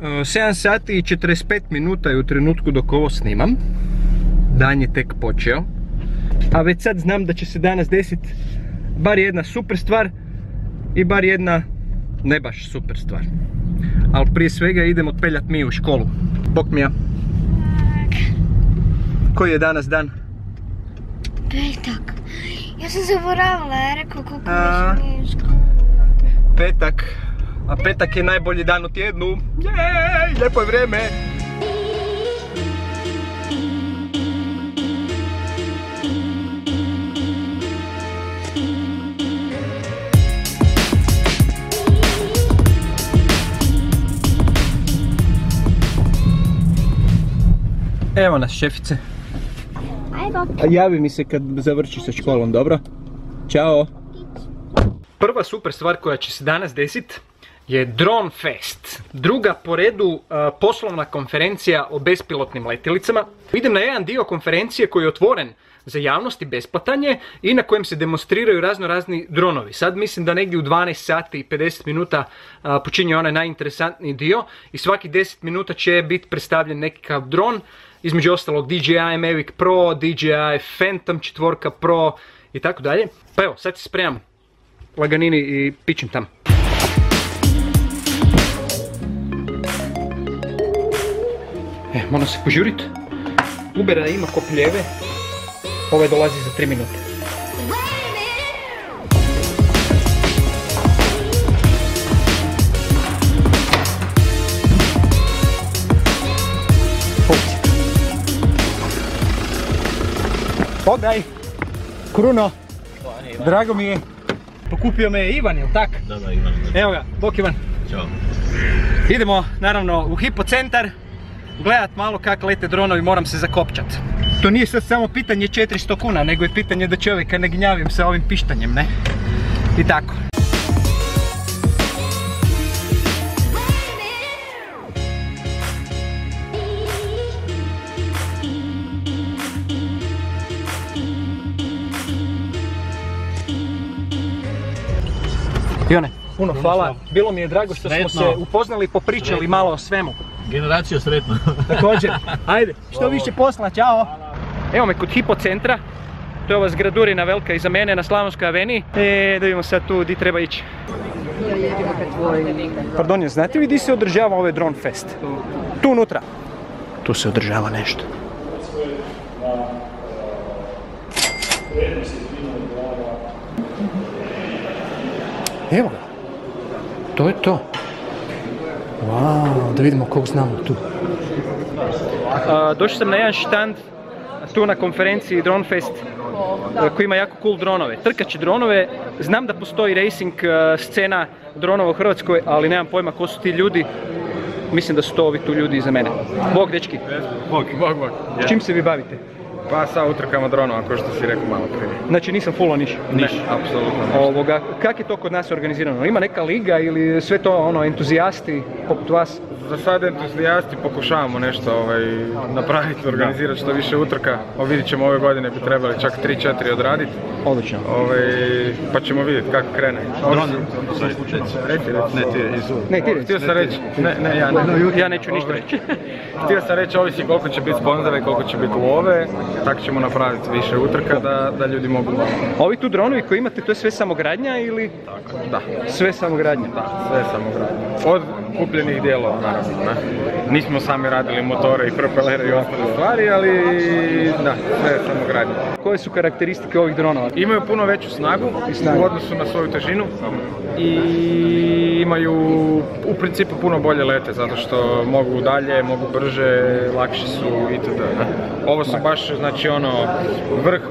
7 sati i 45 minuta je u trenutku dok ovo snimam. Dan je tek počeo. A već sad znam da će se danas desiti bar jedna super stvar i bar jedna ne baš super stvar. Ali prije svega idem otpeljat Miju u školu. Bok Mija. Koji je danas dan? Petak. Ja sam zaboravila, ja rekao koliko više nije u školu. Petak. A petak je najbolji dan u tjednu. Jej, lijepo je vrijeme. Evo nas, šefice. A javi mi se kad završi sa školom, dobro? Ćao. Prva super stvar koja će se danas desiti je Drone Fest. Druga po redu poslovna konferencija o bespilotnim letjelicama. Idem na jedan dio konferencije koji je otvoren za javnost i besplatan je i na kojem se demonstriraju razni dronovi. Sad mislim da negdje u 12 sati i 50 minuta počinje onaj najinteresantniji dio i svaki 10 minuta će biti predstavljen nekakav dron. Između ostalog DJI Mavic Pro, DJI Phantom 4 Pro i tako dalje. Pa evo, sad se spremam laganini i pičem tam. Moram se požurit. Ubera ima kopljeve. Ovaj dolazi za 3 minute. Pogledaj, Kruno, drago mi je, pokupio me Ivan, jel tak? Da, Ivan. Evo ga, bok Ivan. Ćao. Idemo, naravno, u hipocentar, gledat malo kak lete dronovi, moram se zakopčat. To nije sad samo pitanje 400 kuna, nego je pitanje da čovjeka ne gnjavim sa ovim pištanjem, ne? I tako. Ivane, puno hvala, bilo mi je drago što smo se upoznali i popričali malo o svemu. Generacija sretno. Također, ajde, što više posla, čao! Evo me kod hipocentra, to je ova zgradurina velika iza mene na Slavonskoj aveniji. Da vidimo sad tu di treba ići. Pardon, znate vi di se održava ovaj Drone Fest? Tu unutra. Tu se održava nešto. Evo ga. To je to. Wow, da vidimo kog znamo tu. Došao sam na jedan štand tu na konferenciji Drone Fest koji ima jako cool dronove. Trkaće dronove, znam da postoji racing scena dronova u Hrvatskoj, ali nemam pojma ko su ti ljudi. Mislim da su to ovi tu ljudi iza mene. Bog, dečki. Bog. S čim se vi bavite? Pa sa utrkama dronova, kao što si rekao malo prije. Znači nisam fullo niš? Ne, apsolutno ništa. Kak je to kod nas organizirano? Ima neka liga ili sve to ono, entuzijasti poput vas? Za sad entuzijasti pokušavamo nešto napraviti, organizirati što više utrka. Vidit ćemo ove godine bi trebali čak 3-4 odraditi. Odlično. Pa ćemo vidjeti kako krene. Htio sam reći, ja neću ništa reći. Htio sam reći, ovisi koliko će biti sponzora i koliko će biti love, tako ćemo napraviti više utrka da ljudi mogu. Ovi tu dronovi koji imate, to je sve samogradnja ili? Da. Sve samogradnja? Da, sve samogradnja. Od kupljenih dijelova, naravno. Nismo sami radili motore i propelere i ostale stvari, ali da, sve je samogradnja. Koje su karakteristike ovih dronova? Imaju puno veću snagu u odnosu na svoju težinu i imaju u principu puno bolje lete zato što mogu dalje, mogu brže, lakši su itd. Ovo su baš znači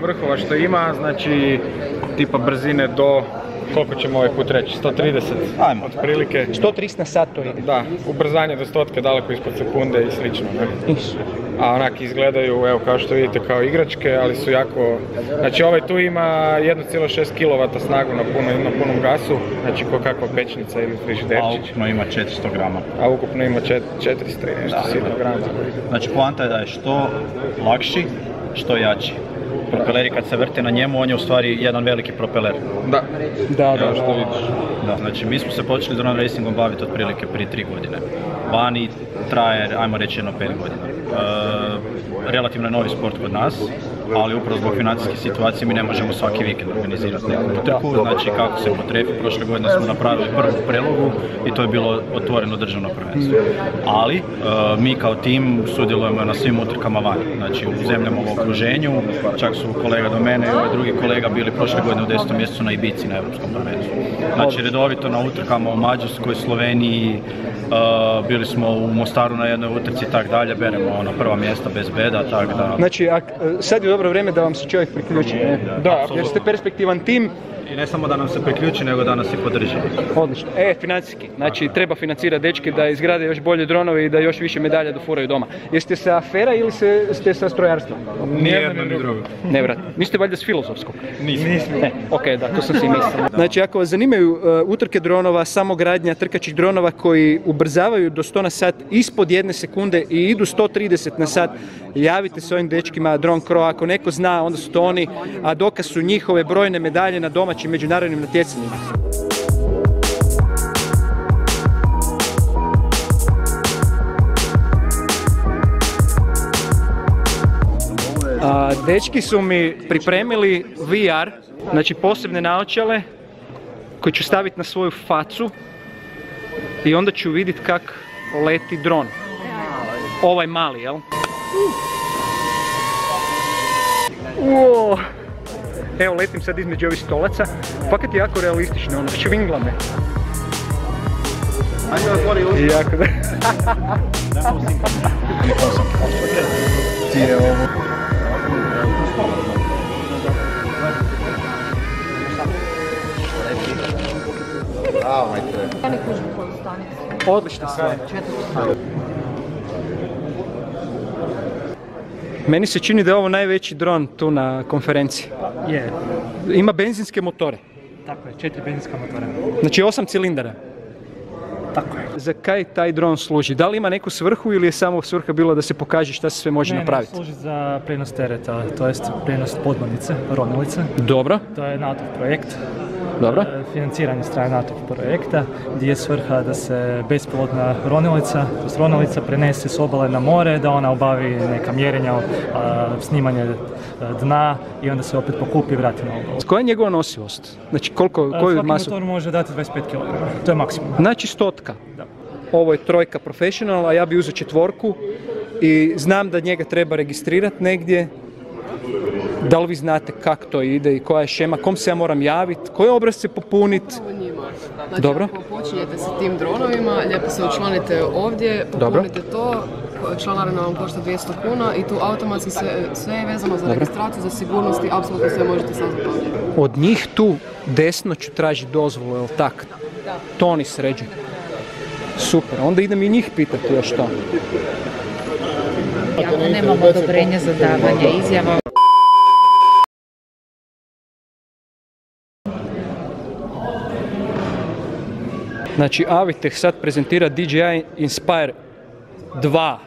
vrhova što ima, znači tipa brzine do, koliko ćemo ovaj put reći, 130 otprilike. 130 na sat to ide? Da, ubrzanje do 100 daleko ispod sekunde i slično. A onak izgledaju, evo kao što vidite, kao igračke, ali su jako... Znači ovaj tu ima 1,6 kW snagu na punom gasu, znači ko kakva pečnica ili frižiderčić. A ukupno ima 400 grama. A ukupno ima 403 nešto grama. Znači poanta je da je što lakši, što jači. propeleri kad se vrte na njemu, on je u stvari jedan veliki propeler. Da. Da. Što vidiš. Da. Znači, mi smo se počeli drone racingom baviti otprilike prije 3 godine. Vani traje, ajmo reći, jedno 5 godina. Relativno je novi sport kod nas, ali upravo zbog financijske situacije mi ne možemo svaki vikend organizirati neku utrku. Znači, kako se potrefi, prošle godine smo napravili prvu prelogu i to je bilo otvoreno državno prvenstvo. Ali, mi kao tim sudjelujemo na svim utrkama vani, znači u zemljama u okruženju, čak su kolega do mene i drugi kolega bili prošle godine u 10. mjesecu na Ibici na Europskom prvenstvu. Znači, redovito na utrkama u Mađarskoj, Sloveniji, bili smo u Mostaru na jednoj utrci i tak dalje, beremo prva mjesta bez beda, tak da... Znači, sad je dobro vrijeme da vam se čovjek priključi, ne? Da, jer ste perspektivan tim. I ne samo da nam se priključi, nego da nas i podrži. Odlično. Financijski. Znači, treba financirati dečke da izgrade još bolje dronove i da još više medalja dofuraju doma. Jeste sa afera ili ste sa strojarstvom? Nijedno ni drugo. Ne, vrat. Niste valjda s filozofskog? Nismo. Ok, da, to sam si mislio. Znači, ako vas zanimaju utrke dronova, samogradnja trkačih dronova koji ubrzavaju do 100 na sat ispod 1 sekunde i idu 130 na sat, javite se ovim dečkima Drone Cro. Ako neko zna, onda su to oni, a dokaz su njihove brojne medalje na domaćim međunarodnim natjecanjima. Dečki su mi pripremili VR, znači posebne naočale koje ću staviti na svoju facu i onda ću vidjeti kak leti dron. Ovaj mali, jel? Uo. Evo, letim sad između ovih stolaca, fakat je jako realistično, ono, švingla me. Ajde, otvori usta. Jako da. Ti je ovo. Odlična stvar. Meni se čini da je ovo najveći dron tu na konferenciji. Je. Ima benzinske motore. Tako je, 4 benzinska motora. Znači 8 cilindara. Tako je. Za kaj taj dron služi? Da li ima neku svrhu ili je samo svrha bila da se pokaže šta se sve može napraviti? Ne, služi za prijenos tereta, to jest prijenos podmornice, ronilice. Dobro. To je NATO projekt. Dobro. Financiranje strane NATO projekta gdje je svrha da se bespilotna ronilica prenese s obale na more, da ona obavi neka mjerenja, snimanje dna i onda se opet pokupi i vrati na obalu. Koja je njegova nosivost? Znači koju masu? Svaki motor može dati 25 kg, to je maksimum. Znači 100. Da. Ovo je 3 professional, a ja bi uzeo 4 i znam da njega treba registrirati negdje. Da li vi znate kako to ide i koja je šema, kom se ja moram javiti, koje obrazce popuniti? Znači, dobro. Ako počinjete sa tim dronovima, lijepo se učlanite ovdje, popunite to, članarina vam košta 200 kuna i tu automatski sve je vezano za registraciju, za sigurnost i apsolutno sve možete saznati ovdje. Od njih tu desno ću tražiti dozvolu, jel tak? Da. To oni sređuju. Super, onda idem i njih pitati još to. Ako nemamo odobrenje za davanje izjava. Znači, Avitech sad prezentira DJI Inspire 2.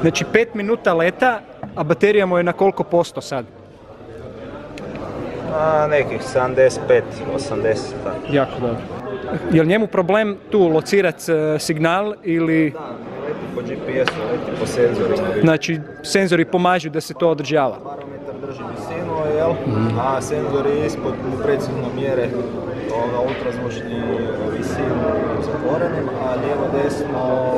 Znači 5 minuta leta, a baterija mu je na koliko posto sad? Nekih 75, 80. Jako dobro. Je li njemu problem tu locirati signal ili... Da, leti po GPS-u, leti po senzorima. Znači, senzori pomažu da se to održava. Barometar drži visinu, jel? A senzori ispod precizno mjere ultrazvučni visinu zatvorenim, a lijevo-desno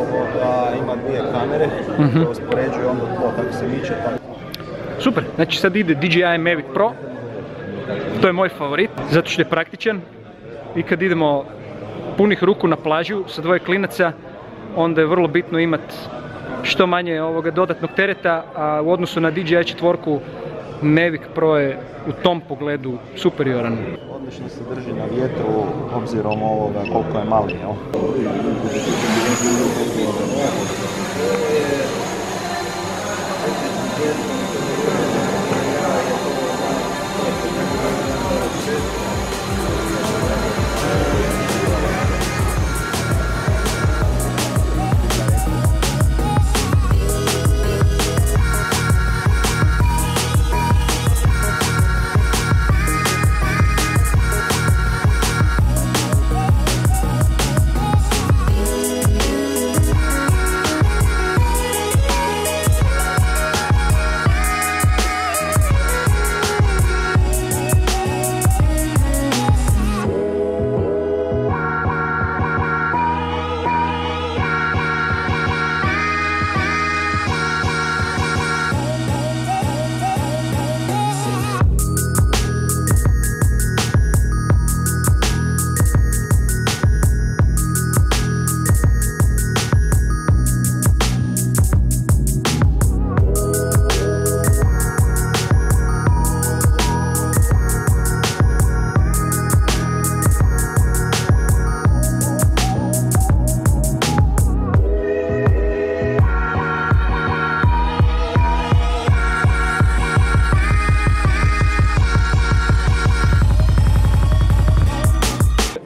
ima 2 kamere koje uspoređuju onda tlo, tako se miče. Super, znači sad ide DJI Mavic Pro. To je moj favorit, zato što je praktičan. I kad idemo punih ruku na plažu sa dvoje klinaca, onda je vrlo bitno imati što manje dodatnog tereta, a u odnosu na DJI četvorku Mavic Pro je u tom pogledu superioran. Odlično se drži na vjetru, obzirom ovoga koliko je mali, jel?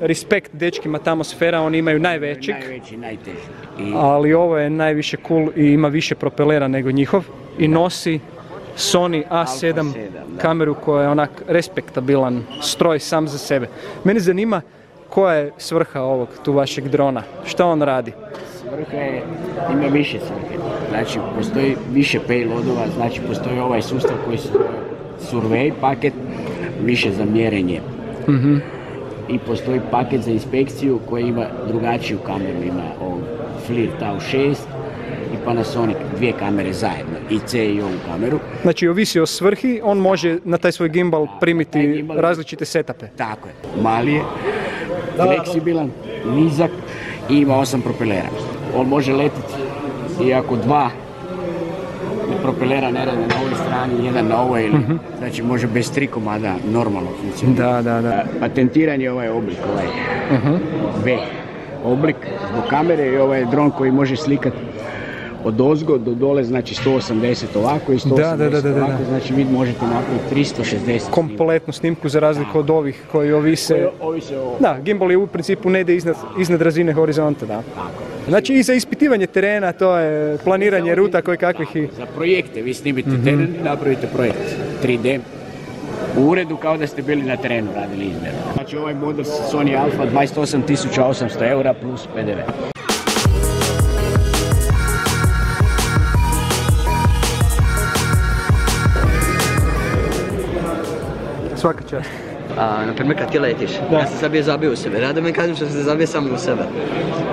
Respekt dečkima tamo Sfera, oni imaju najvećeg. Najveći, najteži. Ali ovo je najviše cool i ima više propelera nego njihov. I nosi Sony A7 kameru koja je onak respektabilan stroj sam za sebe. Mene zanima koja je svrha ovog tu vašeg drona, šta on radi? Svrha je, ima više svrhe. Znači postoji više payloadova, znači postoji ovaj sustav koji se zove survey paket, više za mjerenje. I postoji paket za inspekciju koji ima drugačiju kameru, ima FLIR Tau 6 i Panasonic, dvije kamere zajedno, i C i ovu kameru. Znači ovisi o svrhi, on može na taj svoj gimbal primiti različite setupe. Tako je, mali je, fleksibilan, nizak i ima 8 propelera. On može letiti iako dva propelera ne rade na ovoj strani, jedan na ovoj, znači može bez 3 komada normalno funkcionira. Da. Patentiran je ovaj oblik, ovaj V oblik zbog kamere i ovaj dron koji može slikati od ozgo do dole, znači 180 ovako i 180 ovako, znači vi možete napraviti 360 kompletnu snimku za razliku od ovih koji ovise o... Da, gimbal je u principu ne ide iznad razine horizonta, da. Znači i za ispitivanje terena, to je planiranje ruta koje kakvih i... Za projekte, vi snimite teren i napravite projekt 3D u uredu kao da ste bili na terenu radili izmjeru. Znači ovaj model Sony Alpha 28.800 eura plus PDV. Svaka čast. Na primjer kad ti letiš, ja sam sad bio zabio u sebe, rado mi kažem što se zabije samo u sebe.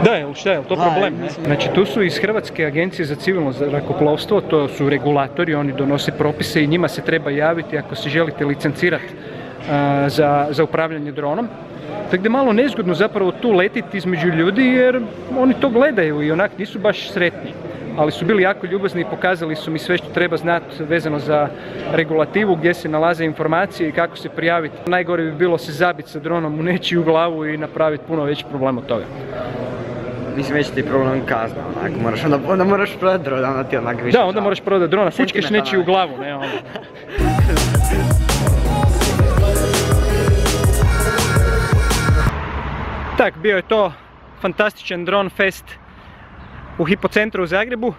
Da, jel šta je to problem? Znači tu su iz Hrvatske agencije za civilno zrakoplovstvo, to su regulatori, oni donose propise i njima se treba javiti ako se želite licencirati za upravljanje dronom. Tako da je malo nezgodno zapravo tu letiti između ljudi jer oni to gledaju i onak nisu baš sretni. Ali su bili jako ljubazni i pokazali su mi sve što treba znati vezano za regulativu, gdje se nalaze informacije i kako se prijaviti. Najgore bi bilo se zabiti sa dronom u nečiju glavu i napraviti puno veći problem od toga. Mislim, već ti problem kazna, onda moraš prodati drona, onda ti onak više. Da, onda moraš prodati drona, fučkeš nečiju glavu, ne onda. Tak, bio je to fantastičan Drone Fest u Hipocentru u Zagrebu.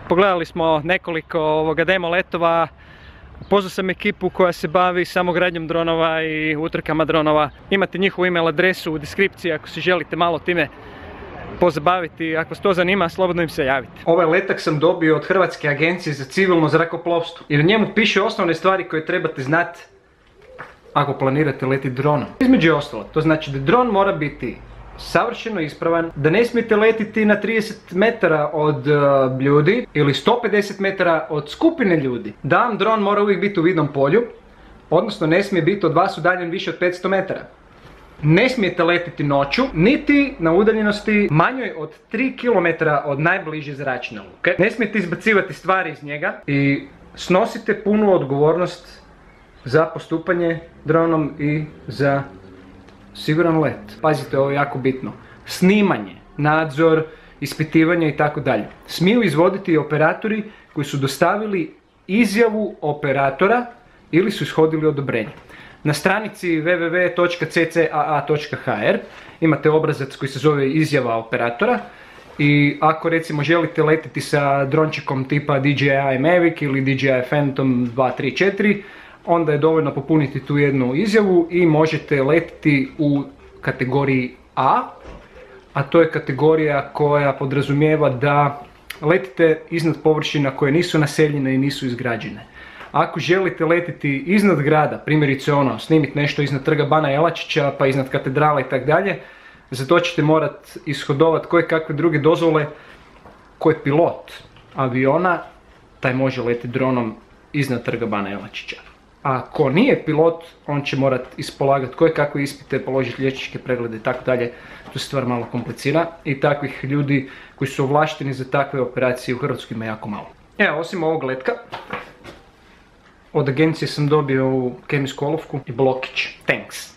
Pogledali smo nekoliko demo letova. Upoznao sam ekipu koja se bavi samogradnjom dronova i utrkama dronova. Imate njihovu email adresu u deskripciji ako se želite malo time pozabaviti. Ako se to zanima, slobodno im se javite. Ovaj letak sam dobio od Hrvatske agencije za civilno zrakoplovstvo. I na njemu piše osnovne stvari koje trebate znati ako planirate letiti dronom. Između ostalo, to znači da dron mora biti savršeno ispravan, da ne smijete letiti na 30 metara od ljudi ili 150 metara od skupine ljudi. Da vam dron mora uvijek biti u vidnom polju, odnosno ne smije biti od vas udaljen više od 500 metara. Ne smijete letiti noću, niti na udaljenosti manjoj od 3 km od najbliže zračne luke. Ne smijete izbacivati stvari iz njega i snosite punu odgovornost za postupanje dronom i za siguran let. Pazite, ovo je jako bitno. Snimanje, nadzor, ispitivanje i tako dalje. Smiju izvoditi operatori koji su dostavili izjavu operatora ili su ishodili odobrenje. Na stranici www.ccaa.hr imate obrazac koji se zove izjava operatora i ako recimo želite letiti sa drončikom tipa DJI Mavic ili DJI Phantom 234, onda je dovoljno popuniti tu jednu izjavu i možete letiti u kategoriji a to je kategorija koja podrazumijeva da letite iznad površina koje nisu naseljene i nisu izgrađene. Ako želite letiti iznad grada, primjerice snimiti nešto iznad trga Bana Jelačića pa iznad katedrale i tako dalje, za to ćete morat ishodovati koje kakve druge dozvole. Ko je pilot aviona, taj može letiti dronom iznad trga Bana Jelačića. A ko nije pilot, on će morat ispolagati koje kakve ispite, položiti liječničke preglede i tako dalje. Tu se stvar malo komplicira i takvih ljudi koji su ovlašteni za takve operacije u Hrvatskoj ima jako malo. Evo, osim ovog letka, od agencije sam dobio ovu kemijsku olovku i blokić. Thanks.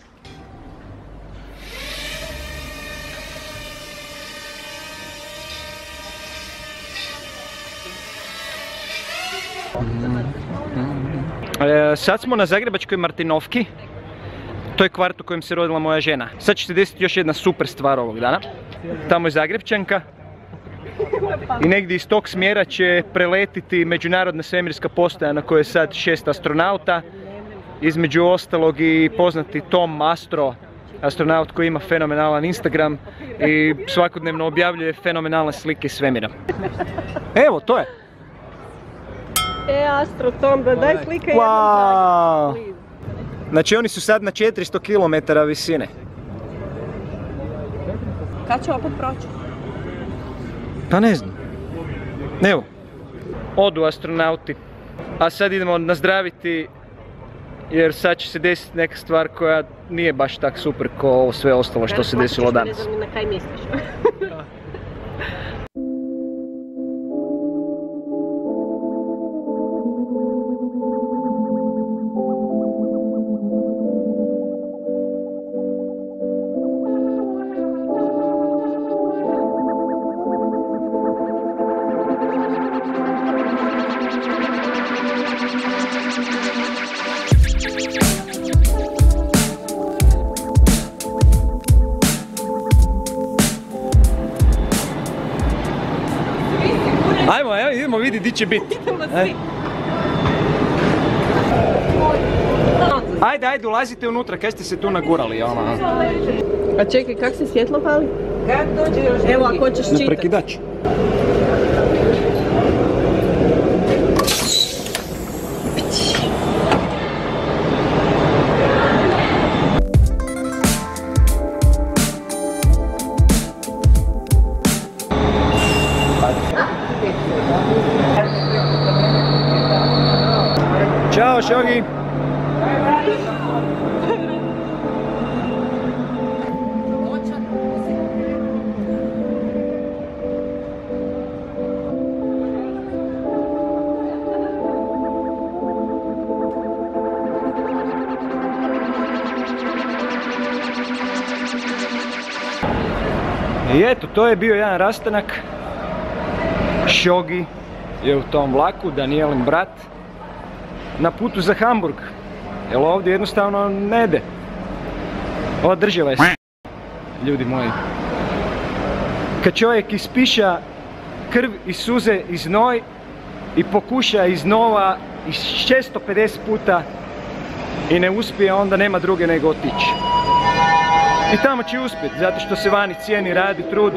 Sad smo na zagrebačkoj Martinovki. To je kvart u kojem se rodila moja žena. Sad će se desiti još jedna super stvar ovog dana. Tamo je Zagrebčanka. I negdje iz tog smjera će preletiti međunarodna svemirska postaja na kojoj je sad 6 astronauta. Između ostalog i poznati Tom Astro, astronaut koji ima fenomenalan Instagram i svakodnevno objavljuje fenomenalne slike iz svemira. Evo, to je. Astro, Tom, da daj slike jednom. Wow. Znači oni su sad na 400 km visine. Kad će opet proći? Pa ne znam. Evo, odu astronauti. A sad idemo nazdraviti, jer sad će se desiti neka stvar koja nije baš tak super kao ovo sve ostalo što se desilo danas. Ne znam na kaj misliš. Ajmo, evo idemo vidi di će biti. Ajde, ulazite unutra, kaj ste se tu nagurali? A čekaj, kak se svjetlo pali? Evo, ako hoćeš čitati. Na prekidač. Ćao, Šogi! I eto, to je bio jedan rastanak. Šogi je u tom vlaku, Danielin brat, na putu za Hamburg. Jer ovdje jednostavno ne ide. Ova država je ljudi moji. Kad čovjek ispiša krv i suze i znoj i pokuša iznova i 650 puta i ne uspije, onda nema druge nego otići. I tamo će uspjeti, zato što se vani cijeni rad i trud,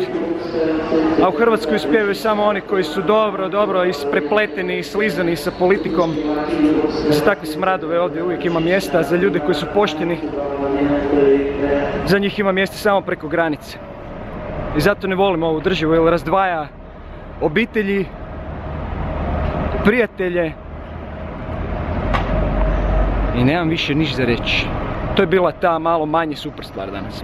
a u Hrvatskoj uspijevaju samo oni koji su dobro isprepleteni i slizani sa politikom. Za takve smradove ovdje uvijek ima mjesta, za ljude koji su pošteni, za njih ima mjesta samo preko granice. I zato ne volim ovu državu, jer razdvaja obitelji, prijatelje i nemam više ništa za reći. To je bila ta malo manje super stvar danas.